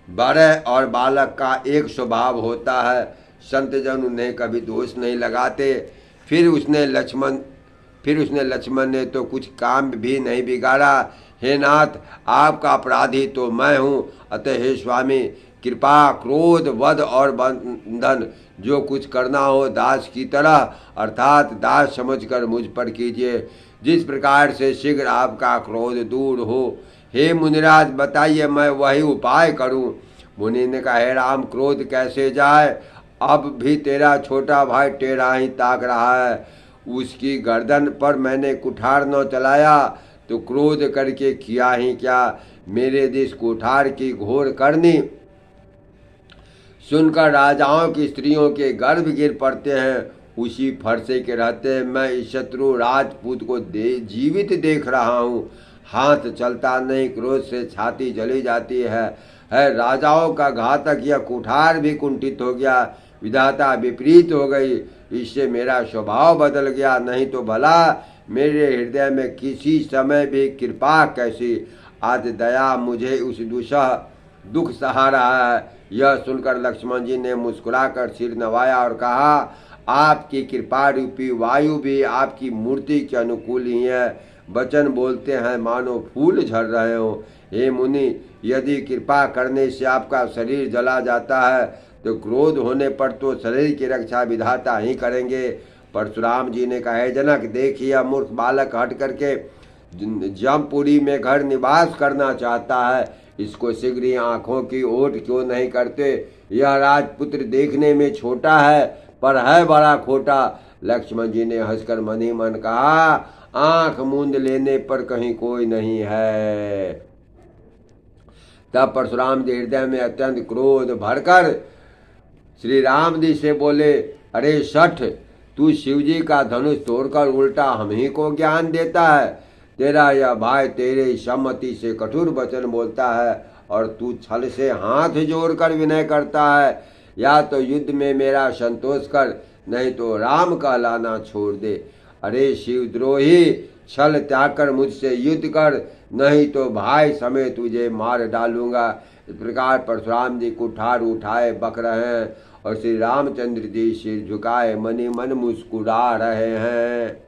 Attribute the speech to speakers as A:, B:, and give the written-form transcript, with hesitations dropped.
A: बड़े और बालक का एक स्वभाव होता है। संत जन उन्हें कभी दोष नहीं लगाते। फिर उसने लक्ष्मण ने तो कुछ काम भी नहीं बिगाड़ा। हे नाथ, आपका अपराधी तो मैं हूँ, अतः हे स्वामी, कृपा, क्रोध, वध और बंधन जो कुछ करना हो दास की तरह अर्थात दास समझकर मुझ पर कीजिए, जिस प्रकार से शीघ्र आपका क्रोध दूर हो। हे मुनिराज, बताइए मैं वही उपाय करूं। मुनि ने कहा, हे राम, क्रोध कैसे जाए? अब भी तेरा छोटा भाई टेढ़ा ही ताक रहा है। उसकी गर्दन पर मैंने कुठार न चलाया तो क्रोध करके किया ही क्या? मेरे दिस कुठार की घोर करनी सुनकर राजाओं की स्त्रियों के गर्भ गिर पड़ते हैं। उसी फरसे के रहते मैं इस शत्रु राजपूत को जीवित देख रहा हूँ। हाथ चलता नहीं, क्रोध से छाती जली जाती है राजाओं का घातक यह कुठार भी कुंठित हो गया। विधाता विपरीत हो गई, इससे मेरा स्वभाव बदल गया। नहीं तो भला मेरे हृदय में किसी समय भी कृपा कैसी? आज दया मुझे उस दुख सहा रहा है। यह सुनकर लक्ष्मण जी ने मुस्कुराकर सिर नवाया और कहा, आपकी कृपा रूपी वायु भी आपकी मूर्ति के अनुकूल ही है। वचन बोलते हैं मानो फूल झड़ रहे हो। हे मुनि, यदि कृपा करने से आपका शरीर जला जाता है तो क्रोध होने पर तो शरीर की रक्षा विधाता ही करेंगे। परशुराम जी ने कहा, हे जनक, देखिए मूर्ख बालक हट करके जमपुरी में घर निवास करना चाहता है। इसको शीघ्र ही आंखों की ओट क्यों नहीं करते? यह राजपुत्र देखने में छोटा है पर है बड़ा खोटा। लक्ष्मण जी ने हंसकर मन ही मन कहा, आंख मूंद लेने पर कहीं कोई नहीं है। तब परशुराम जी हृदय में अत्यंत क्रोध भरकर श्री राम जी से बोले, अरे शठ, तू शिवजी का धनुष तोड़कर उल्टा हम ही को ज्ञान देता है। तेरा यह भाई तेरे सम्मति से कठोर वचन बोलता है और तू छल से हाथ जोड़कर विनय करता है। या तो युद्ध में मेरा संतोष कर, नहीं तो राम कहलाना छोड़ दे। अरे शिवद्रोही, छल त्याग कर मुझसे युद्ध कर, नहीं तो भाई समेत तुझे मार डालूंगा। इस प्रकार परशुराम जी कुठार उठाए बक रहे हैं और श्री रामचंद्र जी सिर झुकाए मनी मन मुस्कुरा रहे हैं।